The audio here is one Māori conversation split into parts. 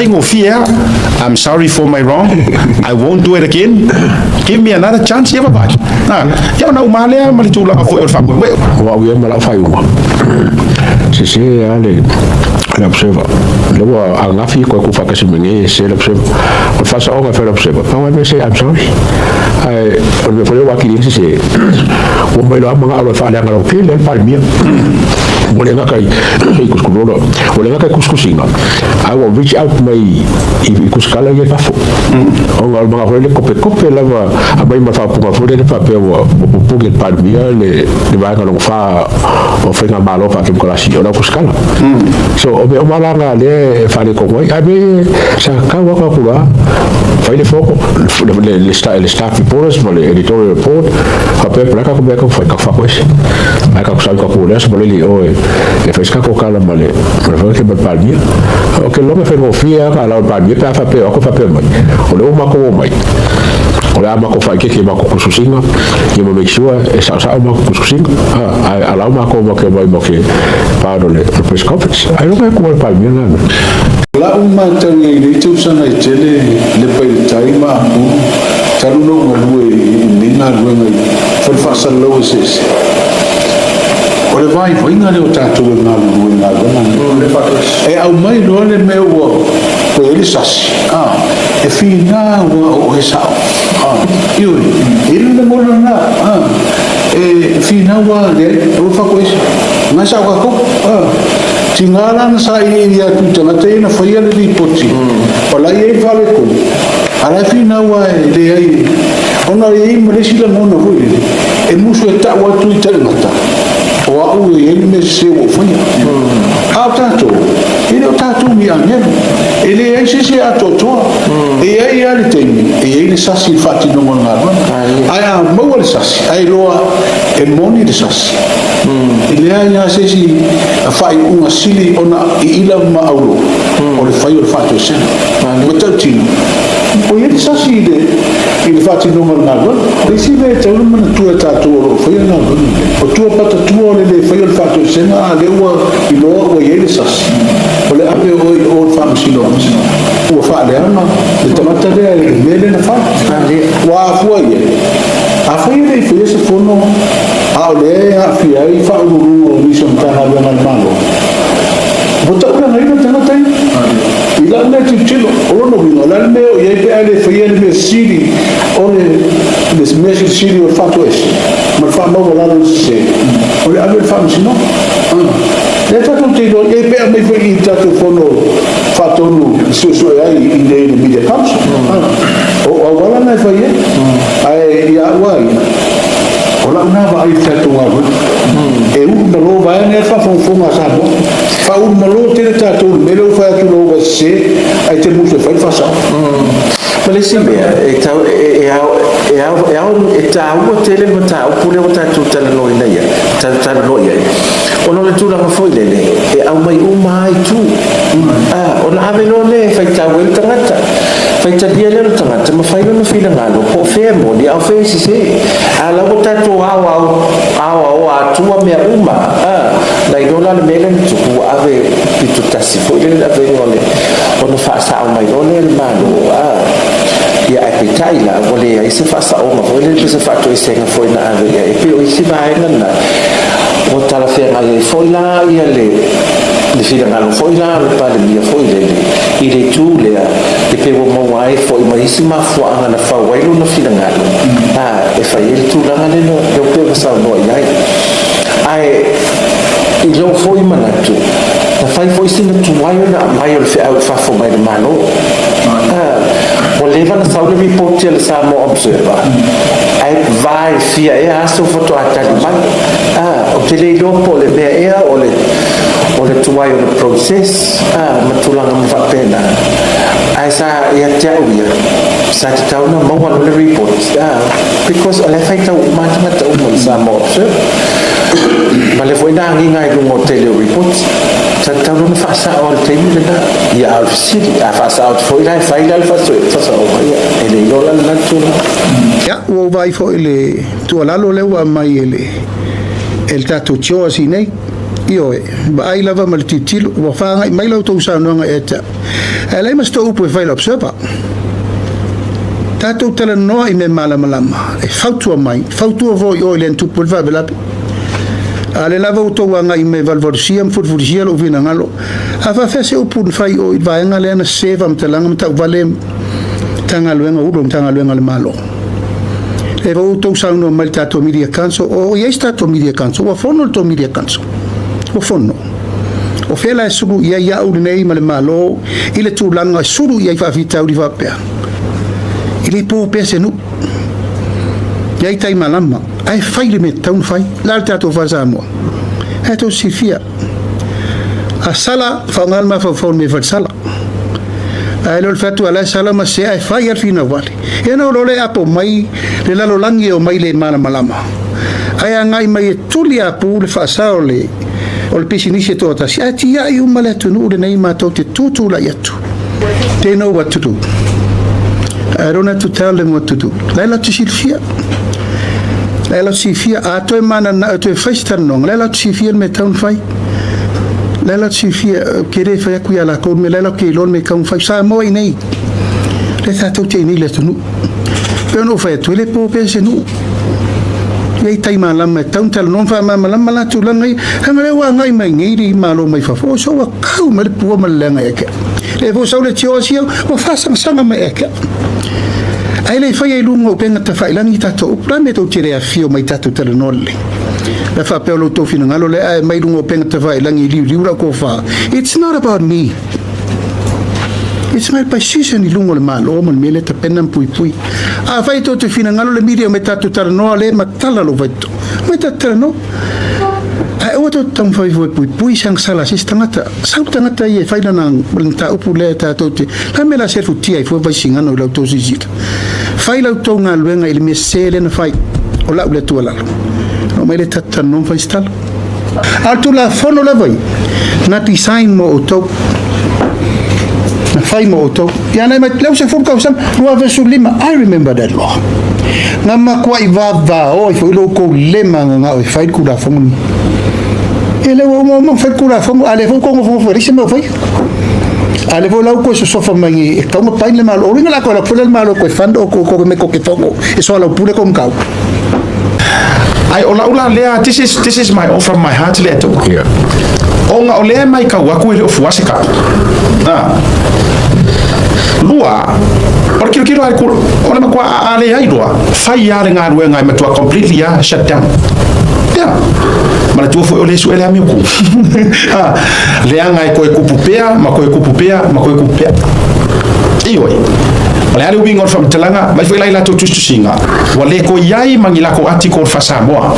whaingo fear, I'm sorry for my wrong, I won't do it again, give me another chance, ia vai. Ia na umalea mali tula ka foi o fa. Wa wi mala Faa'Aoga. Se ale la observa. Luego a ngafi ko ku fa ka se menge se la observa. O Faa'Aoga fa la observa. No me say I'm sorry. O me foi o aqui se o mai lo manga lo fa le ngalo ke le palmia. Boleh nak kai ikus kuno, boleh nak kai kuskusinga. I will reach out mai ikus kala ye fafo. Orang mga hole kope lava abai mafapunga fure le pape wa puge palmia le vai ka long fa o fenga malo fa kim kolasi ona kuskala. So obe o malanga le fa le kongoi abe sa ka wa ka kula fa le foco le staff reporters le editorial report pape plaka ko be ka fa ko ese. Ai ka sa ka kula so le o e fez ka ko kala male pero que palmia o que lo me fez ofia ka la palmia pa fa pe o ko fa pe mai o le o ma ko mai o le ama ko fa ke ma ko kususinga e mo make sure e sa ma ko kususinga a la ma ko mo ke mai mo ke pa do le press conference ai no ko palmia na la uma tangi ni tu sana tele le pai tai ma ku taru no ngwe ni na ngwe fa sa lo sis o le vai nga le o tatu na lu na e au mai no le meu o ele sas e fina o esa io ele no mo na e fina wa le o fa ko esa na sa ko tingala na sa ia tu tanga te na foi ale di poti o la e vale ko ala fina wa le ai ona e mo le sila mo na ko e muso ta wa tu te mata o au ele me se o foi a tanto ele o tatu mi angelo ele é se a toto e aí ele tem e ele sasi fati no ngana ai a mo le sasi ai loa e moni de sasi ele ai a se si fai uma sili ona ila ma aulo o le fai o fatu se mo tantino o ele sasi de ele fati no ngana e si ve te uma tu tatu o foi na o tu pata tu le fai o fatu se na le o ilo o ele sasi o le ape o fam silo o fa le ana le tamata le mele na fa wa foi a foi le foi esse fono a le a fi ai fa o ni son ta na na malo bota una na na tamata ila le tilo o no vino la me o ye le foi le sili o le smesi sili o fatto esse ma fa mo la non se o le ape fam sino le tatu tilo e pe me foi in tatu fono fatto no su ai in le media council o wala na foi ai ya wai ola na va ai tatu wa e un no va ne fa fo ma sa fa un malo te tatu me lo fa tu lo se ai te mu fa fa sa ma le simbe e ta o tele mata o pule o tatu tala no ina ia tala no ia ono le tula foi le e au mai o mai tu ona ave no le fai ta wel tangata fai ta dia le tangata ma fai no fila ngalo ko fe mo ni au fe si se ala o tatu au tu me uma dai no la mele tu ave pitu tasi foi le ave no le ono fa sa mai no le malo ia e tai la vole ai se fa sa o ma vole se fa to se nga foi na ave e pe o si vai na o tala fe ale foi la ia le fila na foi la le pa le mia foi le i le tu le e pe o mo ai foi mai si ma fo ana na fa wai no fila nga e fa il tu la le no eu pe sa no ai i lo foi manatu na fai foi si na tu wai na mai o fe au fa fo mai mano o leva na saúde me pode ele sabe observar aí vai fia é a sua foto atali mas o teleilo pole be é o tuai o processo matulang ang mapapena ay sa iatya uya sa titaw na mawala na report because alay fay tao matang tao mo sa mo malefo na ang ingay ng hotel report sa tao na fasa all time na ya out city fasa out foi la fai la fasa o ele lola na tula ya o vai foi le tu ala lo le wa mai ele el tatu cho así nei io ba ai lava mal titilo wa fa mai lo to sa no eta ele mas to upo vai observa tato tala no I me mala malama e fautua vo io len tu pul va bela ale lava to wanga I me valvorsiam furfursia lo vina ngalo ava fese upo fai o vai ngale na seva mtalanga mta valem tanga luenga ulo tanga luenga le malo e vo to sa no mal tato media canso o ia stato media canso wa fono to media canso o fono o fela suru ia u nei mal malo ile tu langa suru ia fa vita u va pe ile po pese nu ia tai malama ai fai le metau fai l'alta to fa Samoa eto sifia a sala fa ngal Mafaufau me fa sala ai lo fatu ala sala ma se ai fai al fina vale e no lo le apo mai le lalo langi o mai le mana malama ai ngai mai tulia pu le fa saole o le pisinisi to ta si ati ya I umale tunu le nei ma to te tutu la yatu they know what to do I don't have to tell them what to do la tu silfia la silfia a to mana na to festan non la silfia me town fai la silfia kere fa ku ya la ko me la ke lon me kan fai sa mo nei le sa to te ni le tunu pero no fa tu le po pense nu ei tai malama tau tal non fa malama la tu la ngai hangale wa ngai mai ngi malo mai fa fo so wa kau me pu ma lenga eke e vo so le tio sia o fa sanga mai eke ai le fa ai lungo penga ta fa ilangi tato pra me to tire a fio mai tato tal nolle la fa pe lo to fina ngalo le ai mai lungo penga ta fa ilangi liura ko fa it's not about me it's my position I lungo le malo o mele ta penam pui a fai to te fina ngalo le media me tato tal no le matala lo vaito me tato no ai o to tam fai pui sang sala sistangata tangata ye fai na ta upu le ta to te ka me la ser futia I fo vai singano lo to zizita fai lo to nga luenga il me sele na fai o la le tu la no me le tata non fai stal altu la fono la vai na design mo to na fai mo to ya na me le se fo ka usam no verso lima I remember that law na ma kwa I va o fo lo ko lema nga o fai ku la fono ele mo fai ku la fono ale fo ko mo fo risi mo fai ale vo lau ko so sofa mai e tau pai le malo ringa la ko la fule malo ko fando ko me ko ke fongo e so la pule ko mkau ai ola lea this is my offer my heart le to Yeah. onga ole mai ka wa ku ile ofuase ka lua porque kilo ai ku ona ma kwa ale ai lua fai ya nga ruenga ngai matua completely ya shut down yeah mara tu fo ole su ele ami ku le ngai ko kupupea ma ko kupupea ioi ole ali wingon from telanga mai foi lai la to singa wale ko yai mangila ko article fa Samoa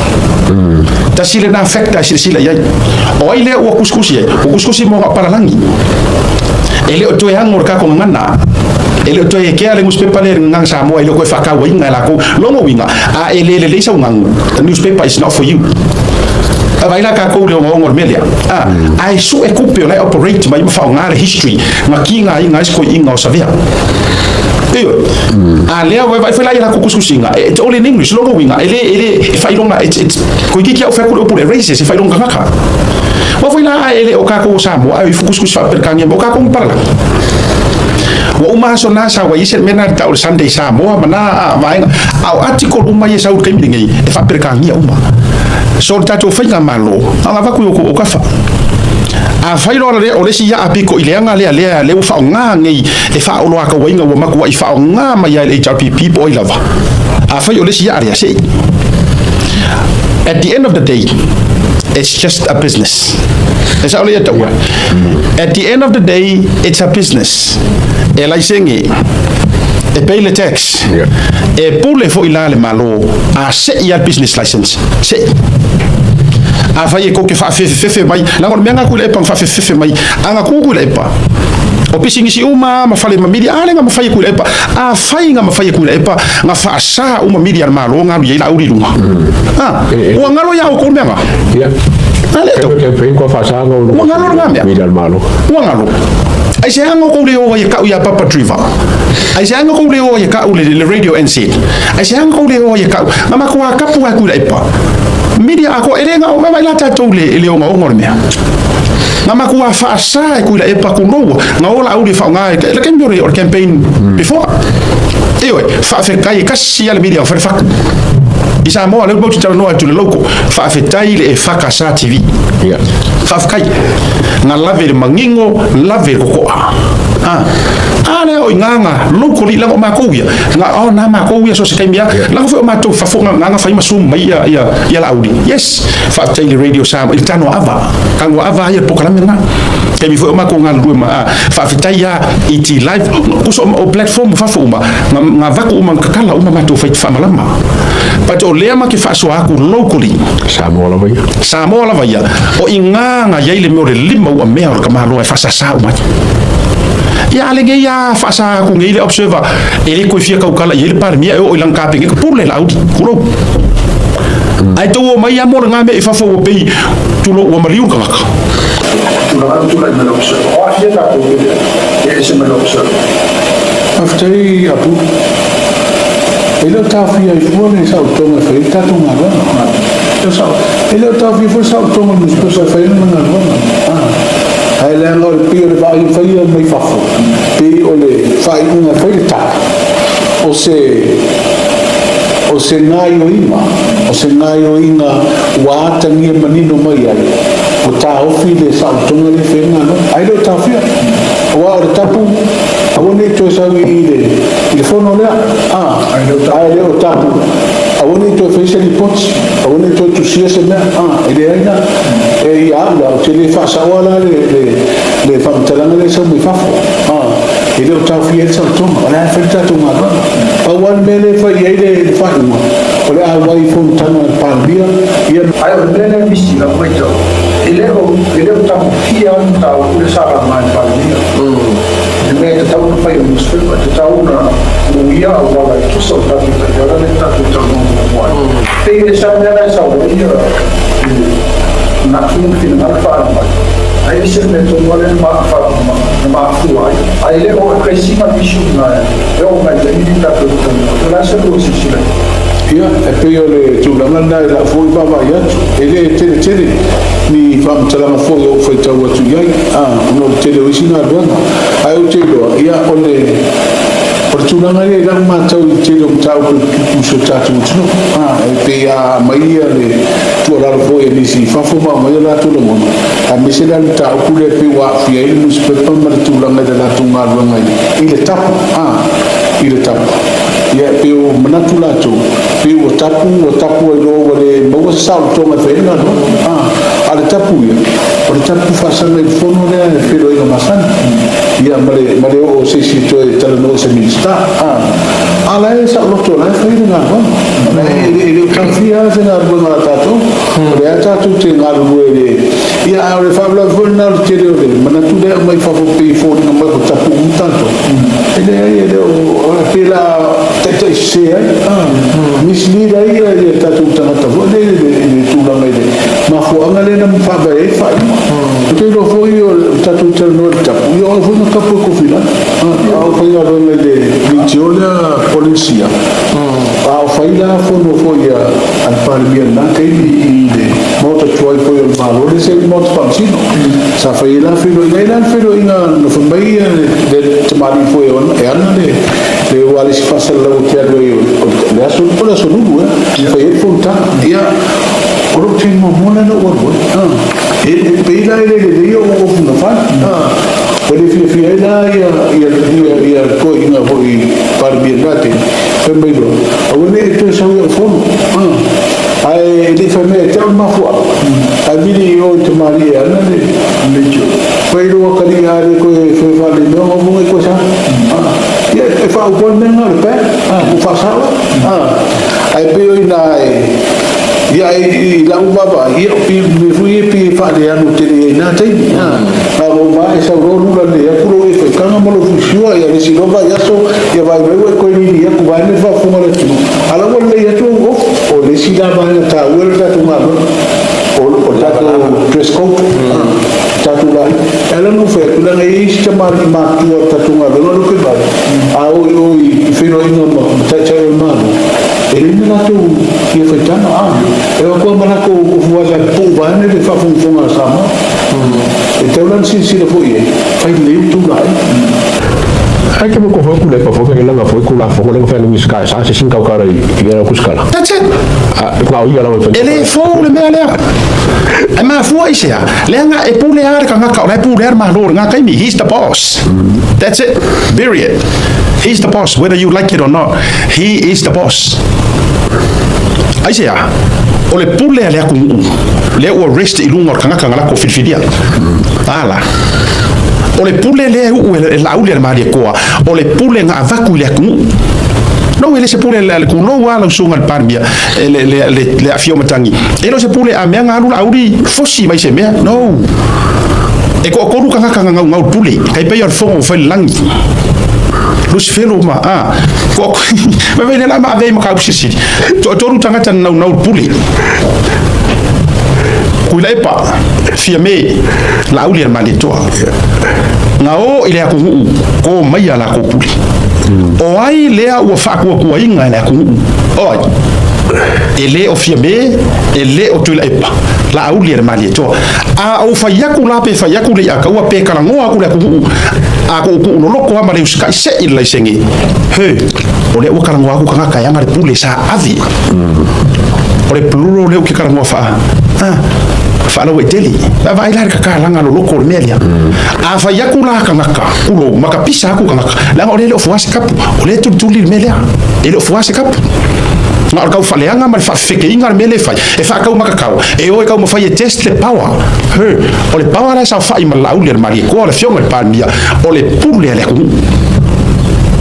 ta sile na affecta sile yai o ile o kuskusi mo para langi ele o to yang ka ko ngana ele o to e ke ale newspaper le ngang Samoa ile ko fa ka winga la ko longo winga a ele le sa ngang newspaper is not for you vai lá ka ko le ngor melia ai su e kupio le operate mai fa ngare history ngakinga inga isko inga o savia ale vai foi lá ira ko kususinga it's all in English longo winga ele fa ilonga it's ko ki kia o fa ko le races fa ilonga ngaka wa foi lá ele o ka ko Samoa ai kuskus fa per kangi o ka ko parla wa uma so na sa wa isen mena ta o Sunday Samoa mana vai au article uma ye sa u kemi ngai e fa per kangi uma so tato fainga malo anga va ku o kafa a failo le o le si ya apiko ile anga le o fa nga ngai e fa o lo aka winga wo maku i fa nga ma ya le HRPP boy lava a failo le si ya area sei at the end of the day it's just a business it's all it at the end of the day it's a business e la isengi e pay le tax e pule fo ilale malo a se ya business license se a fai ko ke fa fefe mai la ngor menga ku le pa fa fefe mai anga ku le pa o pisingi si uma ma fale ma media ale nga ma fai ku le pa a fai nga ma fai ku le pa nga fa sa uma media malo nga ri la uri lunga o ngalo ya ko menga Ya. ale to Ke pe ko fa sa ngo ngalo nga media malo. o ngalo ai se anga ko le o ya ka ya papa driver ai se anga ko le o ya ka le radio NC ai se anga ko le o ya ka ma ko ka pu ku le pa media ako elenga o mai la tatou le o ngau ngormea nga makua faasa ku la e pakuno nga ola au le faunga le kembore or campaign before ewe fa fe kai kasi ala media fa fa isa mo ale bo tsa no atu le loko fa fe tai le fa sa tv ya fa kai nga lave le mangingo lave ko ale o nganga loko li la o makuya nga o na makuya so se kembia la ko ma to fa fo nga fa masum mai ya la audi yes fa tai le radio sa il tano ava kango ava ya pokala nga ke mi fo ma ko nga lu ma fa fe tai ya iti live ko so o platform fa fo ma nga va ko ma kala o ma to fa malama pa to le ma ke fa so aku locally Samoa la vai o inganga ya ile mo le lima o me o ka malo fa sa o ma ya le ge ya fa sa ku ngi le observer ele ko fia ka kala ele par mi o ilang ka pingi ko pour le laudi kuro ai to o mai amor nga me fa fo o pei tu lo o mariu ka ka tu la me lo observer o fia ta ko e se me lo observer after apu ele tá fia e foi sa o toma fe ta tu nga ba ele tá fia foi sa o toma nos pessoa fe não nga ba ai le no pio le vai fai mai fafo pe ole fai una feita o se nai o inga wa tangi manino mai ai o ta o file sa tonga le fenga no ai lo ta fia wa o tapu awone to sa ile fono le ai lo tapu awone to fese li pots awone to tu sia se me ile ai na e ya la o te le fa sa wala le fa talanga le sa mi fafo ele o tau fia sa tonga ona fa ta tonga ba wan mele fa ile fa uma ole a wai fo tano pa bia ia ai o mele visi la foi to ele o tau fia tau le sa la mai pa bia ele tau no fa o musto tau na no ia o wala tu so ta ta ora le ta tu no mo te ele sa na sa o ia na kun fin na fa ai se me to mole ma fuai ai le o crescima bicho na eu mais ele tá tudo lá se do se ia e pei ole tu la manda la foi baba ia ele tele ni fam tala ma foi o foi tau tu ia no tele o sina do ai o tele ia ole por tu la mare la ma tau tele o tau ku so tatu tu e pei a mai le tu la foi ni si fa fo ma mai la tu lo mo a mi se la ta ku le pe wa fia il mus pe pa ma tu la ngada la tu ma lo ngai ile tap ile tap ia pe o manatu la tu pe o tapu e lo le mo sa to ma fe na no ale tapu ia o tapu fa sa le fono le fe lo ina masan ia mare o se si to e tala no se minsta ala e sa lo to la fe na no ele confia se na bo na tato le tato te na lo ele ia o fa la fo na te le manatu le mai fa fo pe fo na ma tapu un tanto ele o pela tete se mislida ia e tatu tangata fo le tu la mai ma fo angale na fa ba e fa te lo fo io tatu tano tapu io fo na kapo ko fila au fa ia lo le vitiola polizia au fa ia fo no fo ia al parmia na ke i moto troi fo il valore se moto pansino sa fa ia la filo ina no fo mai de tamari fo e ana le wale si fa la te ado io le aso por eso no fa ia fo ta ia oro tingo mona no orbo e peila ele io o fo no fa pode fia ia ko ina fo i parbiendate pembeiro awone to sa o fo ai di fame te ma fo ai vini o te maria na le jo foi ro kali ale ko foi fa le no mo ko sa ia e fa o bon na pe o fa sa ai pe ina ia i la baba ia pi me fui pi fa le anu te na te o mai sa ro lu le ia ku e fe kanga mo lo fusio ia le si roba ia so ia vai vai ko ni ia ku vai ne fa fu mo le tu ala mo le ia tu o le si da vai ta o le ta tu ma o ta to dress code ta tu la ela no fe tu la nei si chamar ma tu ta tu ma lo que vai a o i fino ino mo ta cha o ma ele na tu ia fe tano e o ko mana ko tira fo ye fai le tu la ai ke mo ko foi kule pa foi ke langa foi kula fo le fa ni ska sa se sin ka kara i era kuskala That's it. ka o ia la Ele fo le mea lea. E ma fua isea. Lea nga e pule are ka ngaka. Lea pule are malor. Nga kaimi. He's the boss. That's it. Period. He's the boss. Whether you like it or not. He is the boss. Aisea. O le pule a lea kungu. Lea ua rest i lunga o ka ngaka ngala ko filfidia. Ala. O le pule lea ua e lauli al maria koa. O le pule nga avaku lea kungu. No ele se pule le kuno wala usunga parmia le afio matangi elo se pule a menga alu auri fosi mai se mea no e ko ko ruka kanga ngau pule kai pe yor fo fa langi lus felo ma ko ma vene la ma ve ma ka usisi to ru tanga tan nau pule kuila epa fia me la auli al malitoa ngao ile aku ko mai ala ko pule o ai lea ua whaakua kua inga lea kungu oi ele o fia me ele o tuila epa la auli e mali e toa a o whaiaku la pe whaiaku le a kaua pe karangoa ku lea kungu a ko uno loko ama le uskai se ila i senge he o le ua karangoa ku kanga kayanga le pule sa avi o le pluro le uke karangoa wha whanau e teli vai lari ka langa lo loko le melia a whaiaku la ka ngaka ulo maka pisa aku ka ngaka langa o le o fuase kapu o le tutuli le melia ele o fuase kapu nga o kau whaleanga ma le whawhike inga le mele whai e whakau maka kau e o e kau ma whai e test le power o le power la sa whai ma lauli le mari e koa le fionga le palmia o le pule le kungu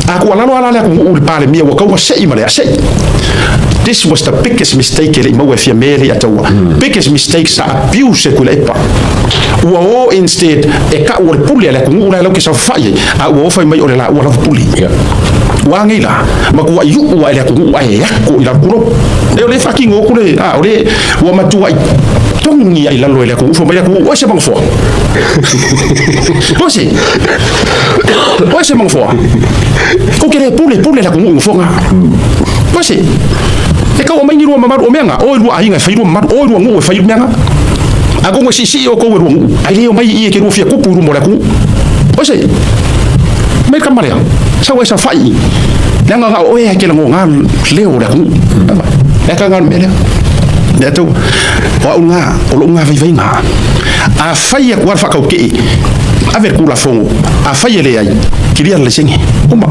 a kua lalo ala le kungu le pale mia wa kau ma sei ma le a sei. This was the biggest mistake ele mau e fia mele ataua. Biggest mistake sa abuse kula epa. Ua o instead e ka ua le puli ele kungu ula lau ke sa whai a ua ofai mai o le la ua lau puli. Ua ngila ma kua iu ua ele kungu ai yako ila kuro. E o le fucking o kule o le ua matua i tongi ai lalo ele kungu fo mai kungu o se bang fo. Ose. O se bang fo. Ko ke le puli la kungu fo nga. Ose. E ka o mai ni rua mamaru o menga o rua ainga fai rua mamaru o rua ngu fai menga a go si o ko rua ngu ai le o mai i ke rua fia kupu rua mo la ku o se mai ka mare sa we sa fai le nga o e ke ngo nga leo la ku e ka nga mele le to o nga o lo nga vai nga a fai e kwa fa ka o ke a ver ku la fongo a fai le ai kiria le sengi uma